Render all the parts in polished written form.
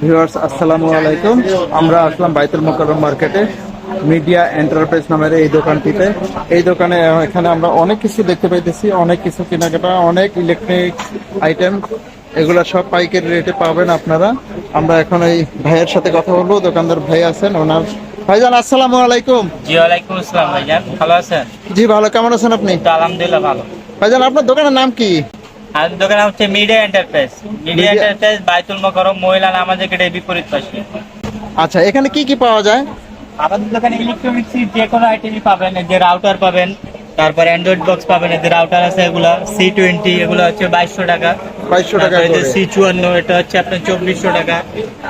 Viewers আসসালামু আলাইকুম। আমরা আসলাম বাইতুল মোকাররম মার্কেটে মিডিয়া এন্টারপ্রাইজ নামের এই দোকানটিতে। এই দোকানে এখানে আমরা অনেক কিছু দেখতে পাইতেছি, অনেক কিছু কেনাকাটা, অনেক ইলেকট্রিক আইটেম, এগুলা সব পাইকারি রেটে পাবেন আপনারা। আমরা এখন এই ভাইয়ের সাথে কথা বলবো। দোকানদার ভাই আছেন, ওনার ভাইজান আসসালামু আলাইকুম। জি ওয়ালাইকুম আসসালাম ভাইজান, ভালো আছেন? জি ভালো, কেমন আছেন আপনি? তো আলহামদুলিল্লাহ ভালো। ভাইজান আপনার দোকানের নাম কি? আর দোকান হচ্ছে মিডিয়া এন্টারপ্রাইজ। মিডিয়া এন্টারপ্রাইজ বাইতুল মোকাররম মহিলা নামাজের গেটের বিপরীত পাশে। আচ্ছা, এখানে কি কি পাওয়া যায়? আমাদের দোকানে ইলেকট্রনিক্স যে কোনো আইটেমই পাবেন, এই যে রাউটার পাবেন, তারপর অ্যান্ড্রয়েড বক্স পাবেন, এদের রাউটার আছে এগুলা C20, এগুলো হচ্ছে 2200 টাকা। 2200 টাকা তারপর এই যে করে। C54, এটা হচ্ছে আপনার 2400 টাকা।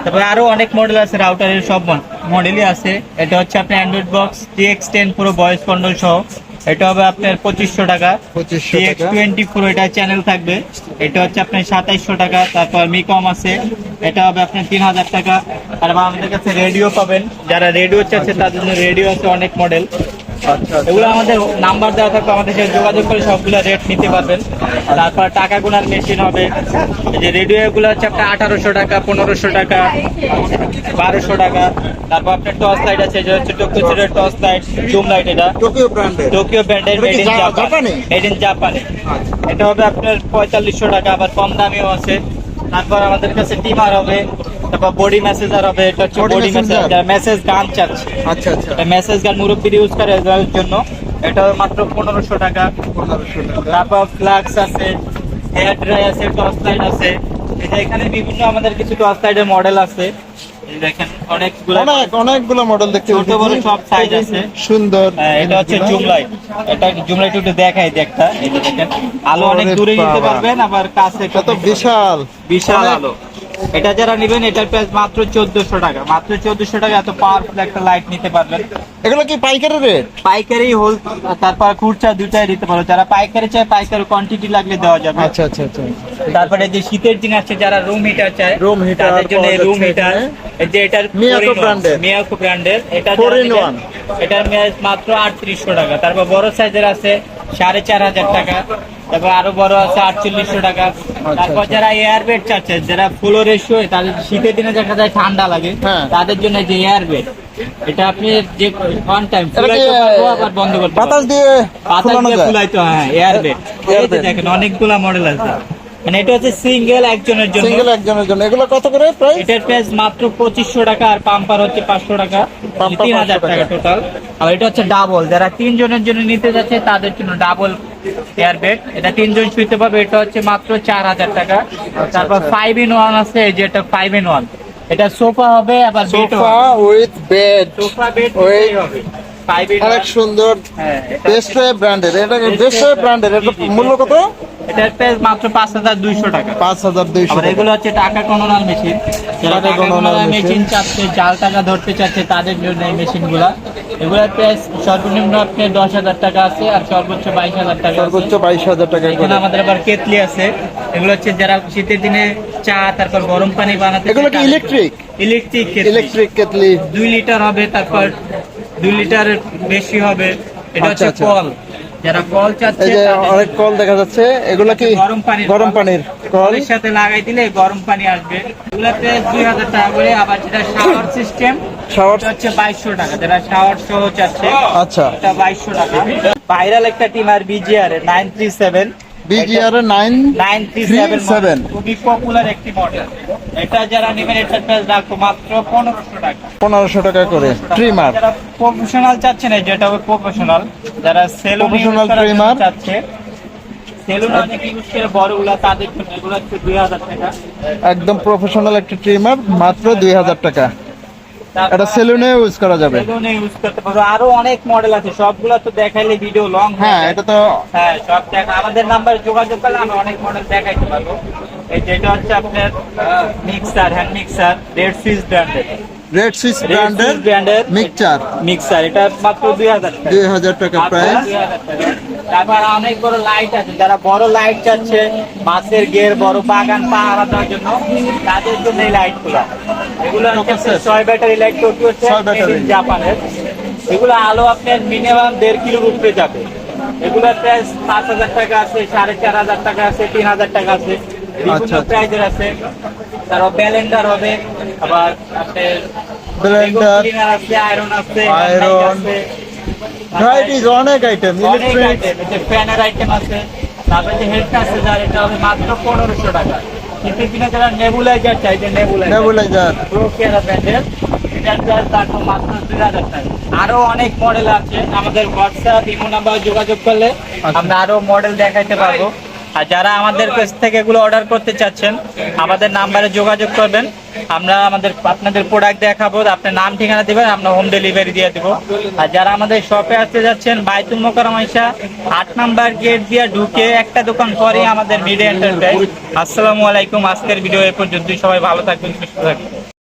তারপরে আরো অনেক মডেল আছে, রাউটারের সব মডেলই আছে। এটা হচ্ছে আপনার অ্যান্ড্রয়েড বক্স TX10 পুরো ভয়েস কন্ট্রোল সহ, এটা হবে আপনার 2500 টাকা। 2500 টাকা। TX24 এটা চ্যানেল থাকবে, এটা হচ্ছে আপনার 2700 টাকা। তারপর মিকম আছে, এটা হবে আপনার 3000 টাকা। আর আমাদের কাছে রেডিও পাবেন, যারা রেডিও চাচ্ছে তাদের জন্য রেডিও আছে অনেক মডেল। আচ্ছা এগুলো আমাদের নাম্বার দেওয়া থাকবে, আমাদের সাথে যোগাযোগ করে সবগুলো রেট নিতে পারবেন। তারপর টাকা গোনার মেশিন হবে, এই যে রেডিও এগুলো হচ্ছে আপনার 1800 টাকা, 1500 টাকা, 1200 টাকা। তারপর আপনার টর্চ লাইট আছে, যে হচ্ছে Tokyo torch light, zoom light, এটা টোকিও ব্র্যান্ডের। টোকিও ব্র্যান্ডের, মেড ইন জাপান। জাপানি? মেড ইন জাপানে। এটা হবে আপনার 4500 টাকা, আবার কম দামিও আছে। তারপর আমাদের কাছে টিমার হবে, তারপর বডি মেসেজার হবে, এটা হচ্ছে Body body messenger? Massager, message গান চাচ্ছে। আচ্ছা আচ্ছা, এটা মেসেজ গান মুরব্বীর ইউজ করে এর জন্য, এটা মাত্র 1500 টাকা। 1500 টাকা। তারপর ফ্লাক্স আছে, হেয়ার ড্রাই আছে, টর্চ লাইট আছে। এই যে এখানে বিভিন্ন আমাদের কিছু টর্চ লাইটের মডেল আছে, এই দেখেন অনেকগুলো, অনেকগুলো মডেল দেখতে ছোট বড় সব সাইজ আছে। সুন্দর। এটা হচ্ছে জুম লাইট, এটা জুম লাইট একটু দেখাই একটা, এই যে দেখেন আলো অনেক ওরে দূরে নিতে বাবা। পারবেন, আবার কাছে এটা তো বিশাল বিশাল অনেক- আলো। এটা যারা নেবেন এটার প্রাইস মাত্র 1400 টাকা। মাত্র 1400 টাকা এত পাওয়ারফুল একটা লাইট নিতে পারবেন। এগুলো কি পাইকারি রেট? পাইকারি হোল, তারপর খুচরা দুটাই দিতে পারো। যারা পাইকারি চায় পাইকারি কোয়ান্টিটি লাগলে দেওয়া যাবে। আচ্ছা আচ্ছা আচ্ছা। তারপরে যে শীতের দিন আছে, যারা রুম হিটার চায়, Room heater তাদের জন্য পাওয়া রুম যাচ্ছে হিটার, এখানে। এই যে এটার Miyako brand-এর। মিয়াকো ব্র্যান্ডের, এটা 4-in-1। এটার প্রাইস মাত্র 3800 টাকা। তারপর বড় সাইজের আছে 4500 টাকা। তারপর আরো বড় আছে 4800 টাকা। তারপর আচ্ছা। যারা এয়ার বেড চাচ্ছে, যারা ফ্লোর রেশিও, তাদের শীতের দিনে দেখা যায় ঠান্ডা লাগে, হ্যাঁ। তাদের জন্য যে এয়ার বেড, এটা আপনি যে ওয়ান টাইম এটা কি, ফুলাইতে পারবো, আবার বন্ধ করতে পারবো। বাতাস দিয়ে পাতা ফুলানো দিয়ে যায়? ফুলাইতে হয়, হ্যাঁ, এয়ার বেড। Air এই যে bed। দেখেন অনেকগুলা মডেল আছে, মানে এটা হচ্ছে সিঙ্গেল একজনের জন্য। সিঙ্গেল একজনের জন্য। এগুলো কত করে প্রাইস? এটার প্রাইস মাত্র 2500 টাকা, আর পাম্পার হচ্ছে 500 টাকা, পাম্পার 3000 500 টাকা টাকা। টোটাল। আর এটা হচ্ছে ডাবল, যারা 3 জনের জন্য নিতে যাচ্ছে তাদের জন্য ডাবল এয়ার বেড, এটা 3 জন শুইতে পারবে। এটা হচ্ছে মাত্র 4000 টাকা। তারপর 5-in-1 আছে, এই যে এটা 5-in-1, এটা সোফা হবে, আবার bed sofa with bed. Sofa bed With- হবে 5-in-1। অনেক সুন্দর। হ্যাঁ, বেস্ট ব্র্যান্ডের। এটা বেস্ট ব্র্যান্ডের। এটা মূল্য কত? এটার প্রাইস মাত্র 5200 টাকা। 5200 আবার টাকা। এগুলো হচ্ছে টাকা গণনার মেশিন, যারা টাকা টাকা গণনার গণনার মেশিন মেশিন চাচ্ছে, জাল টাকা ধরতে চাচ্ছে, তাদের জন্য এই মেশিন গুলা। এগুলোর প্রাইস সর্বনিম্ন আপনি 10,000 টাকা আছে, আর সর্বোচ্চ 22,000 টাকা আছে। সর্বোচ্চ 22000 টাকা এখানে করে। আমাদের আবার কেতলি আছে, এগুলো হচ্ছে যারা শীতের দিনে চা, তারপর গরম পানি বানাতে, এগুলো কি electric? Electric electric kettle. 2 litre হবে, তারপর 2 লিটারের বেশি হবে। এটা আচ্ছা, হচ্ছে আচ্ছা। কল, যারা কল চাচ্ছে এই যে তাদের- অনেক কল দেখা যাচ্ছে। এগুলো কি গরম পানির কল? কলের সাথে লাগাই দিলে গরম পানি আসবে। এগুলো প্রাইস 2000 টাকা করে। আবার যেটা শাওয়ার সিস্টেম, শাওয়ার। এটা হচ্ছে 2200 টাকা, যারা শাওয়ার সহ চাচ্ছে আচ্ছা। এটা 2200 টাকা। ভাইরাল একটা টিমার BGR 937, BGR 937 খুবই পপুলার একটি মডেল। এটা যারা নেবেন এটার প্রাইস রাখবো মাত্র 1500 টাকা। 1500 টাকা করে। ট্রিমার। যারা প্রফেশনাল চাচ্ছে না, যেটা হবে প্রফেশনাল, যারা সেলুন Professional trimmer। চাচ্ছে, সেলুন অনেক ইউজ করে বড়গুলা, তাদের জন্য এগুলো হচ্ছে 2000 টাকা। একদম প্রফেশনাল একটা ট্রিমার, মাত্র 2000 টাকা। তারপর এটা সেলুনে ইউজ করা যাবে। সেলুনে ইউজ করতে পারো। আরো অনেক মডেল আছে, সবগুলা তো দেখাইলে ভিডিও লং। হ্যাঁ, এটা তো হ্যাঁ, সব দেখা আমাদের নাম্বারে যোগাযোগ করলে আমি অনেক মডেল দেখাইতে পারবো। এই যেটা হচ্ছে আপনার mixer, hand mixer, red switch ব্র্যান্ডের, রেড সুইচ ব্র্যান্ডের ব্র্যান্ডের মিক্সচার। মিক্সার, এটা মাত্র 2000 টাকা। 2000 টাকা প্রাইস। তারপর অনেক বড় লাইট আছে, যারা বড় লাইট চাচ্ছে, মাছের গের, বড় বাগান পাহারা দেওয়ার জন্য, তাদের জন্য এই লাইট গুলা। এগুলো হচ্ছে 6 ব্যাটারি লাইট, টোকিও 6 ব্যাটারি। জাপানের। এগুলো আলো আপনার মিনিমাম 1.5 কিলোর উপরে যাবে। এগুলোর প্রাইস 5000 টাকা আছে, 4500 টাকা আছে, 3000 টাকা আছে, বিভিন্ন আচ্ছা। প্রাইজের আছে। তারপর ব্লেন্ডার হবে, আবার আপনার Blender, ক্লিনার আছে, আয়রন আছে, iron, আছে, ভ্যারাইটিস অনেক আইটেম, অনেক ইলেকট্রিক। আইটেম, এই যে ফ্যানের আইটেম আছে, তারপরে যে হেড আছে যার, এটা হবে মাত্র 1500 টাকা। কিন্তু কিনা যারা নেবুলাইজার চাই, যে নেবুলাইজার প্রোকেরা ব্র্যান্ডের, এটার প্রাইস থাকবে মাত্র 2000 টাকা। আরো অনেক মডেল আছে, আমাদের হোয়াটসঅ্যাপ ইমো নাম্বারে যোগাযোগ করলে আমরা আরো মডেল দেখাইতে পারবো। আর যারা আমাদের কাছ থেকে এগুলো অর্ডার করতে চাচ্ছেন, আমাদের নাম্বারে যোগাযোগ করবেন, আমরা আপনাদের প্রোডাক্ট দেখাবো, আপনার নাম ঠিকানা দিবেন, আমরা হোম ডেলিভারি দিয়ে দিব। আর যারা আমাদের শপে আসতে যাচ্ছেন, বাইতুল মোকাররম আইসা 8 নাম্বার গেট দিয়ে ঢুকে একটা দোকান পরে আমাদের মিডিয়া এন্টারপ্রাইজ। আসসালামু আলাইকুম, আজকের ভিডিও এ পর্যন্তই। সবাই ভালো থাকবেন, সুস্থ থাকবেন।